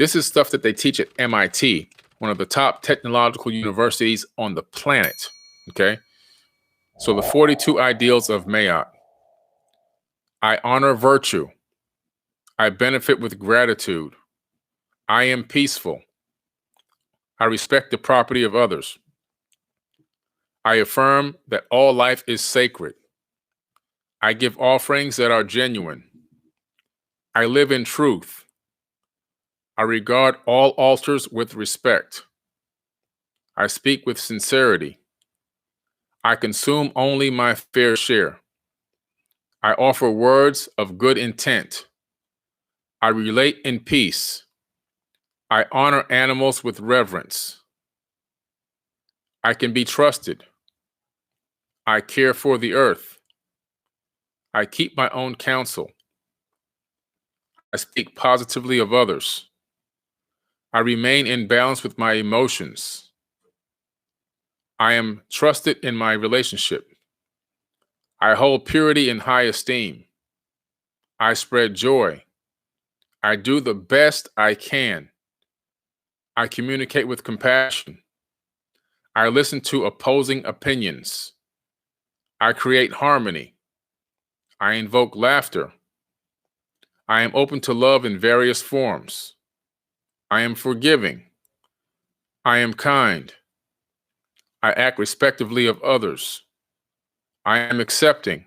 This is stuff that they teach at MIT, one of the top technological universities on the planet. Okay. So the 42 ideals of Mayat. I honor virtue. I benefit with gratitude. I am peaceful. I respect the property of others. I affirm that all life is sacred. I give offerings that are genuine. I live in truth. I regard all altars with respect. I speak with sincerity. I consume only my fair share. I offer words of good intent. I relate in peace. I honor animals with reverence. I can be trusted. I care for the earth. I keep my own counsel. I speak positively of others. I remain in balance with my emotions. I am trusted in my relationship. I hold purity in high esteem. I spread joy. I do the best I can. I communicate with compassion. I listen to opposing opinions. I create harmony. I invoke laughter. I am open to love in various forms. I am forgiving. I am kind. I act respectfully of others. I am accepting.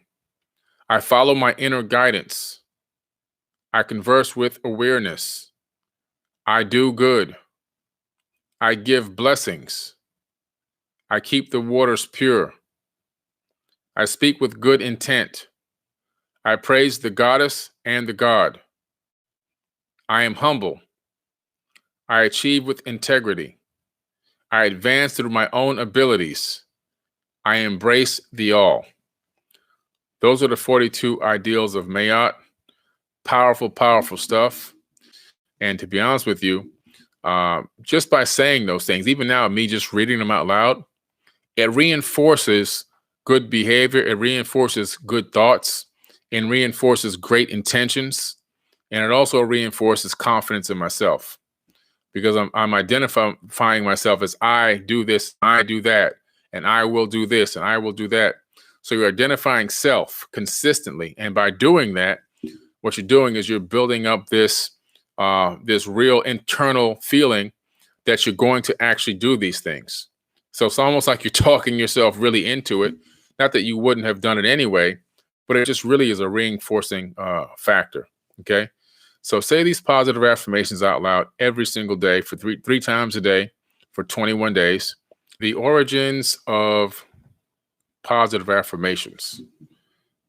I follow my inner guidance. I converse with awareness. I do good. I give blessings. I keep the waters pure. I speak with good intent. I praise the goddess and the god. I am humble. I achieve with integrity. I advance through my own abilities. I embrace the all. Those are the 42 ideals of Mayat. Powerful, powerful stuff. And to be honest with you, just by saying those things, even now, me just reading them out loud, it reinforces good behavior. It reinforces good thoughts and reinforces great intentions. And it also reinforces confidence in myself because I'm identifying myself as I do this, I do that, and I will do this, and I will do that. So you're identifying self consistently. And by doing that, what you're doing is you're building up this real internal feeling that you're going to actually do these things. So it's almost like you're talking yourself really into it. Not that you wouldn't have done it anyway, but it just really is a reinforcing factor. Okay. So say these positive affirmations out loud every single day for three times a day for 21 days. The origins of positive affirmations.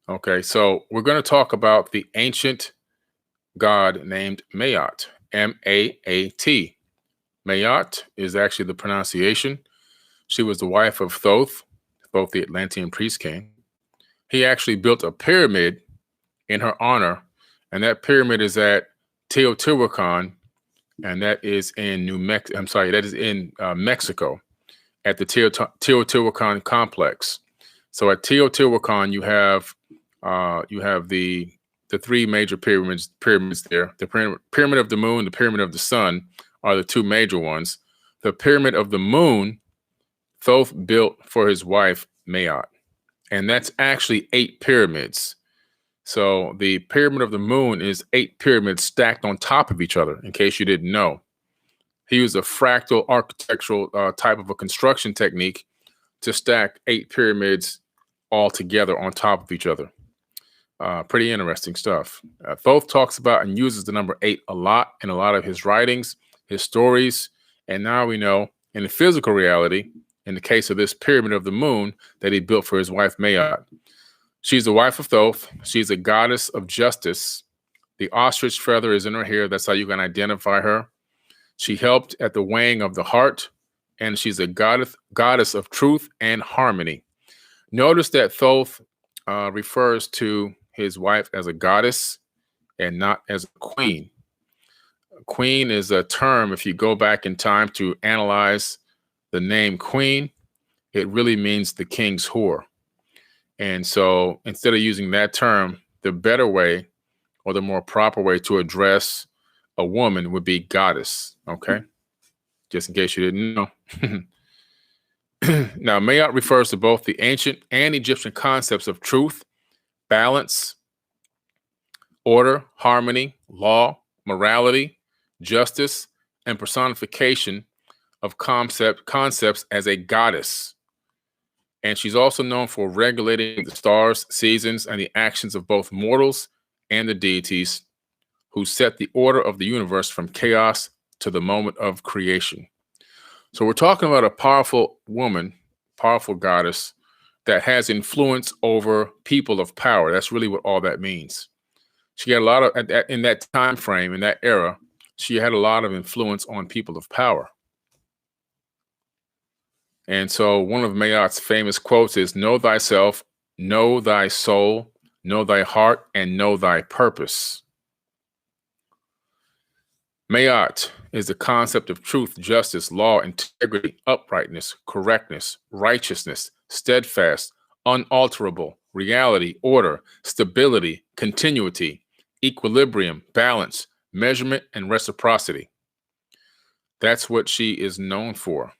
Okay. So we're going to talk about the ancient god named Mayat, M-A-A-T. Mayat is actually the pronunciation. She was the wife of Thoth, the Atlantean priest king. He actually built a pyramid in her honor, and that pyramid is at Teotihuacan, and that is in Mexico, at the Teotihuacan complex. So at Teotihuacan, you have the three major pyramids there. The pyramid of the moon, the pyramid of the sun are the two major ones. The pyramid of the moon, Thoth built for his wife Mayat, and that's actually 8 pyramids. So the pyramid of the moon is 8 pyramids stacked on top of each other, in case you didn't know. He used a fractal architectural type of a construction technique to stack 8 pyramids all together on top of each other. Pretty interesting stuff. Thoth talks about and uses the number 8 a lot in a lot of his writings, his stories, and now we know in the physical reality, in the case of this pyramid of the moon that he built for his wife Mayat. She's the wife of Thoth. She's a goddess of justice. The ostrich feather is in her hair. That's how you can identify her. She helped at the weighing of the heart, and she's a goddess of truth and harmony. Notice that Thoth refers to his wife as a goddess and not as a queen. Queen is a term, if you go back in time to analyze the name queen, it really means the king's whore. And so instead of using that term, the better way or the more proper way to address a woman would be goddess. Okay. Just in case you didn't know. Now, Mayat refers to both the ancient and Egyptian concepts of truth, balance, order, harmony, law, morality, justice, and personification of concepts as a goddess. And she's also known for regulating the stars, seasons, and the actions of both mortals and the deities who set the order of the universe from chaos to the moment of creation. So we're talking about a powerful woman, powerful goddess that has influence over people of power. That's really what all that means. She had a lot of, in that time frame, in that era, she had a lot of influence on people of power. And so one of Mayat's famous quotes is, know thyself, know thy soul, know thy heart, and know thy purpose. Mayat is the concept of truth, justice, law, integrity, uprightness, correctness, righteousness, steadfast, unalterable, reality, order, stability, continuity, equilibrium, balance, measurement, and reciprocity. That's what she is known for.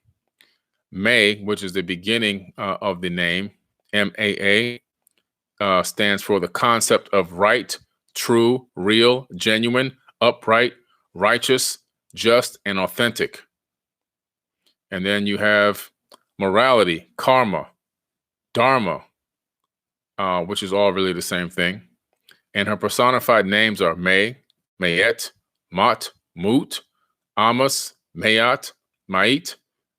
May, which is the beginning of the name, MAA, stands for the concept of right, true, real, genuine, upright, righteous, just, and authentic. And then you have morality, karma, dharma, which is all really the same thing. And her personified names are May, Mayet, Mot, Mut, Amos, Mayat, Mait,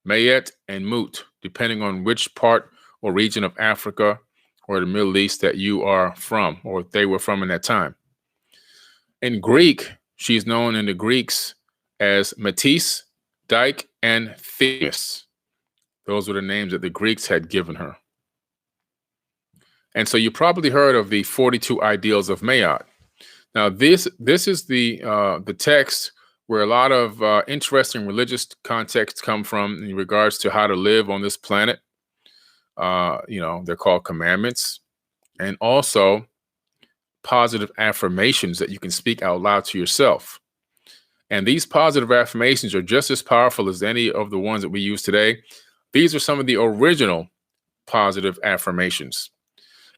Mayet, and Mut, depending on which part or region of Africa or the Middle East that you are from, or they were from in that time. In Greek, she's known in the Greeks as Metis, Dyke, and Themis. Those were the names that the Greeks had given her. And so you probably heard of the 42 ideals of Mayat. Now, this is the text where a lot of interesting religious contexts come from in regards to how to live on this planet. They're called commandments, and also positive affirmations that you can speak out loud to yourself. And these positive affirmations are just as powerful as any of the ones that we use today. These are some of the original positive affirmations.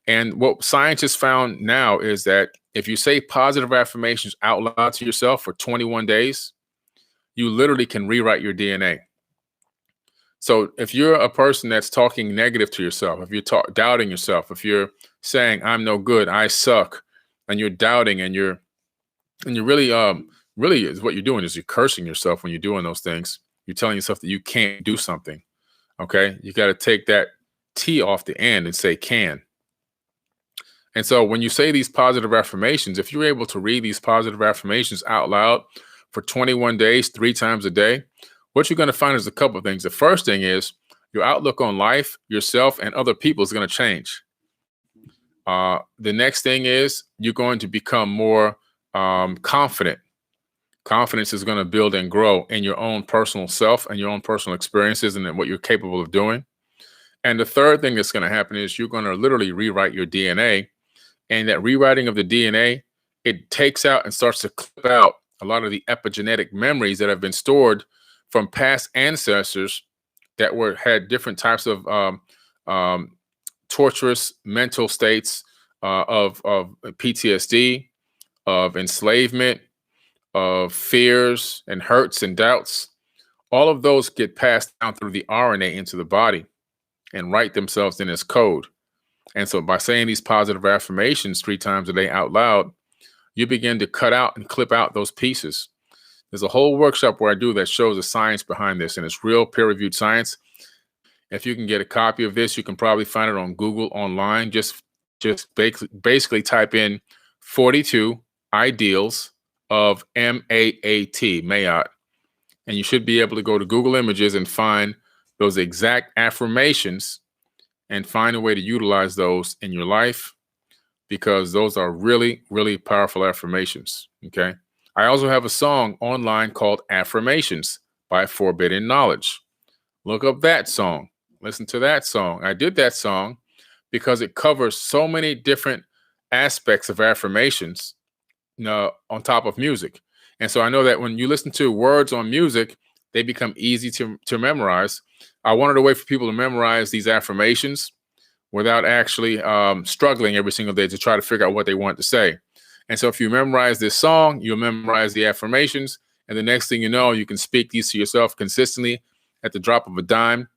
And what scientists found now is that if you say positive affirmations out loud to yourself for 21 days, you literally can rewrite your DNA. So if you're a person that's talking negative to yourself, if you're doubting yourself, if you're saying, I'm no good, I suck, and you're doubting and you're really is what you're doing is you're cursing yourself when you're doing those things. You're telling yourself that you can't do something. Okay. You got to take that T off the end and say can. And so when you say these positive affirmations, if you're able to read these positive affirmations out loud for 21 days, 3 times a day, what you're going to find is a couple of things. The first thing is your outlook on life, yourself, and other people is going to change. The next thing is you're going to become more confident. Confidence is going to build and grow in your own personal self and your own personal experiences and what you're capable of doing. And the third thing that's going to happen is you're going to literally rewrite your DNA. And that rewriting of the DNA, it takes out and starts to clip out a lot of the epigenetic memories that have been stored from past ancestors that had different types of torturous mental states of PTSD, of enslavement, of fears and hurts and doubts. All of those get passed down through the RNA into the body and write themselves in as code. And so by saying these positive affirmations 3 times a day out loud, you begin to cut out and clip out those pieces. There's a whole workshop where I do that shows the science behind this, and it's real peer-reviewed science. If you can get a copy of this, you can probably find it on Google online. Just basically type in 42 ideals of MAAT, Mayat, and you should be able to go to Google Images and find those exact affirmations and find a way to utilize those in your life, because those are really, really powerful affirmations. Okay. I also have a song online called Affirmations by Forbidden Knowledge. Look up that song. Listen to that song. I did that song because it covers so many different aspects of affirmations on top of music. And so I know that when you listen to words on music, they become easy to memorize. I wanted a way for people to memorize these affirmations without actually struggling every single day to try to figure out what they want to say. And so if you memorize this song, you'll memorize the affirmations. And the next thing you know, you can speak these to yourself consistently at the drop of a dime.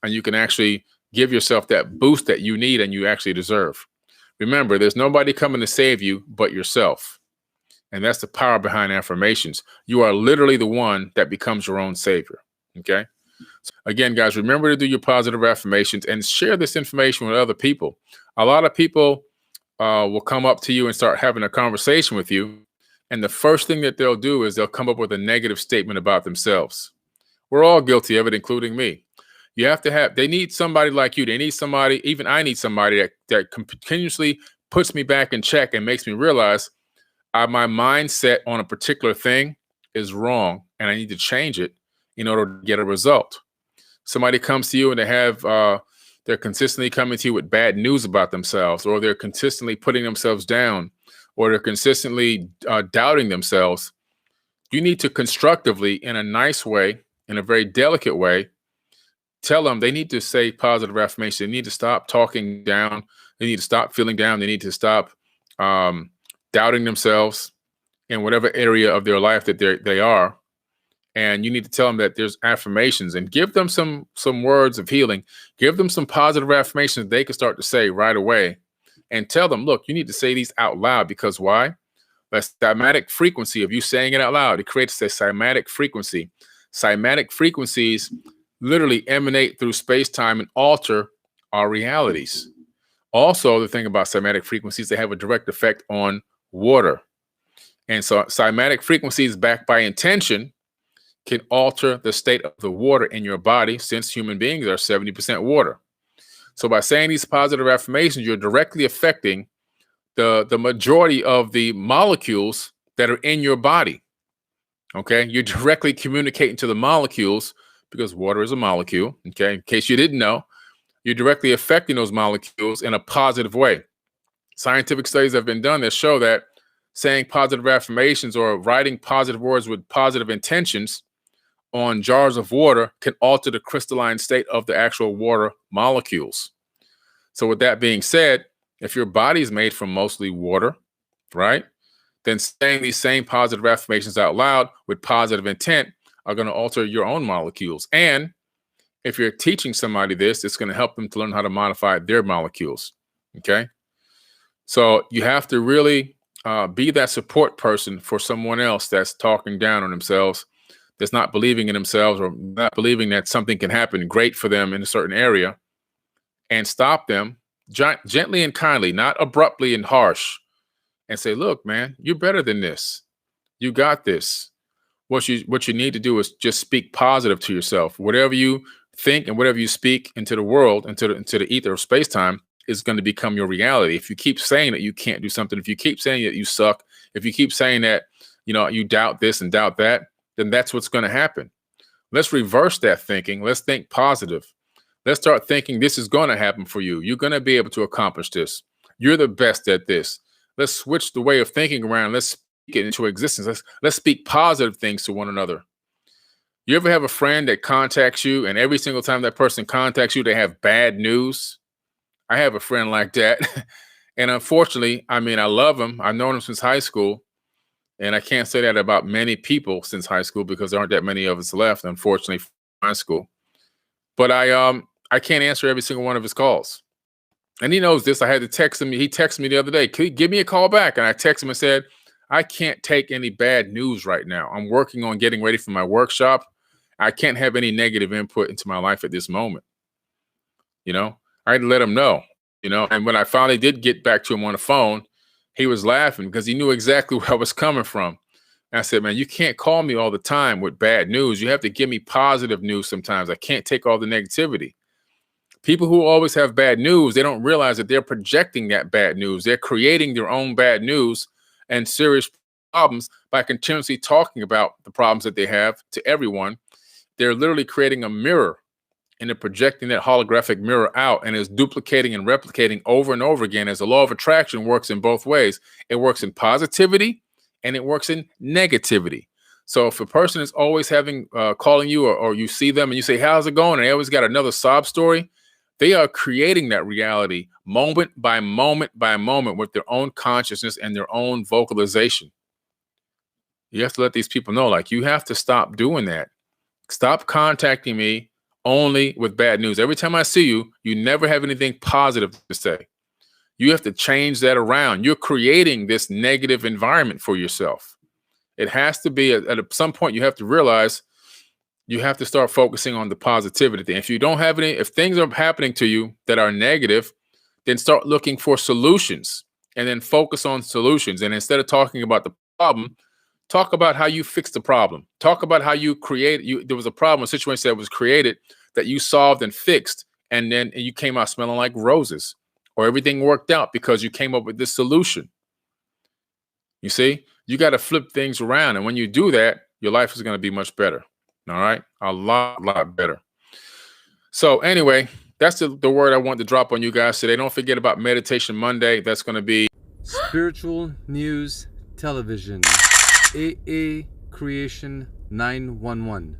And you can actually give yourself that boost that you need and you actually deserve. Remember, there's nobody coming to save you but yourself. And that's the power behind affirmations. You are literally the one that becomes your own savior. Okay. So again, guys, remember to do your positive affirmations and share this information with other people. A lot of people will come up to you and start having a conversation with you. And the first thing that they'll do is they'll come up with a negative statement about themselves. We're all guilty of it, including me. You have to have, they need somebody like you. They need somebody, even I need somebody that continuously puts me back in check and makes me realize my mindset on a particular thing is wrong and I need to change it in order to get a result. Somebody comes to you and they're consistently coming to you with bad news about themselves, or they're consistently putting themselves down, or they're consistently doubting themselves. You need to constructively, in a nice way, in a very delicate way, tell them they need to say positive affirmations. They need to stop talking down. They need to stop feeling down. They need to stop doubting themselves in whatever area of their life that they are. And you need to tell them that there's affirmations and give them some words of healing. Give them some positive affirmations they can start to say right away. And tell them, look, you need to say these out loud because why? The cymatic frequency of you saying it out loud, it creates a cymatic frequency. Cymatic frequencies literally emanate through space-time and alter our realities. Also, the thing about cymatic frequencies, they have a direct effect on water. And so cymatic frequencies backed by intention can alter the state of the water in your body, since human beings are 70% water. So by saying these positive affirmations, you're directly affecting the majority of the molecules that are in your body. Okay, you're directly communicating to the molecules because water is a molecule. Okay, in case you didn't know, you're directly affecting those molecules in a positive way. Scientific studies have been done that show that saying positive affirmations or writing positive words with positive intentions on jars of water can alter the crystalline state of the actual water molecules. So with that being said, if your body is made from mostly water, right, then saying these same positive affirmations out loud with positive intent are going to alter your own molecules. And if you're teaching somebody this, it's going to help them to learn how to modify their molecules. Okay. So you have to really be that support person for someone else that's talking down on themselves, that's not believing in themselves or not believing that something can happen great for them in a certain area, and stop them gently and kindly, not abruptly and harsh, and say, look, man, you're better than this. You got this. What you need to do is just speak positive to yourself. Whatever you think and whatever you speak into the world, into the ether of space-time, is going to become your reality. If you keep saying that you can't do something, if you keep saying that you suck, if you keep saying that, you doubt this and doubt that, then that's what's going to happen. Let's reverse that thinking. Let's think positive. Let's start thinking this is going to happen for you. You're going to be able to accomplish this. You're the best at this. Let's switch the way of thinking around. Let's speak it into existence. Let's speak positive things to one another. You ever have a friend that contacts you, and every single time that person contacts you, they have bad news? I have a friend like that. And unfortunately, I love him. I've known him since high school. And I can't say that about many people since high school because there aren't that many of us left, unfortunately, from high school. But I can't answer every single one of his calls. And he knows this. I had to text him. He texted me the other day, "Can you give me a call back?" And I texted him and said, "I can't take any bad news right now. I'm working on getting ready for my workshop. I can't have any negative input into my life at this moment." I had to let him know, and when I finally did get back to him on the phone, he was laughing because he knew exactly where I was coming from. And I said, "Man, you can't call me all the time with bad news. You have to give me positive news sometimes. I can't take all the negativity." People who always have bad news, they don't realize that they're projecting that bad news. They're creating their own bad news and serious problems by continuously talking about the problems that they have to everyone. They're literally creating a mirror, and they're projecting that holographic mirror out, and is duplicating and replicating over and over again, as the law of attraction works in both ways. It works in positivity and it works in negativity. So if a person is always having calling you, or you see them and you say, how's it going? And they always got another sob story. They are creating that reality moment by moment by moment with their own consciousness and their own vocalization. You have to let these people know, like, you have to stop doing that. Stop contacting me only with bad news. Every time I see you, you never have anything positive to say. You have to change that around. You're creating this negative environment for yourself. It has to be at some point you have to realize you have to start focusing on the positivity. If you don't have any, if things are happening to you that are negative, then start looking for solutions and then focus on solutions. And instead of talking about the problem, talk about how you fixed the problem. Talk about how you there was a problem, a situation that was created that you solved and fixed. And then you came out smelling like roses, or everything worked out because you came up with this solution. You see, you got to flip things around. And when you do that, your life is going to be much better. All right. A lot better. So anyway, that's the word I want to drop on you guys today. Don't forget about Meditation Monday. That's going to be Spiritual News Television, AA Creation 911.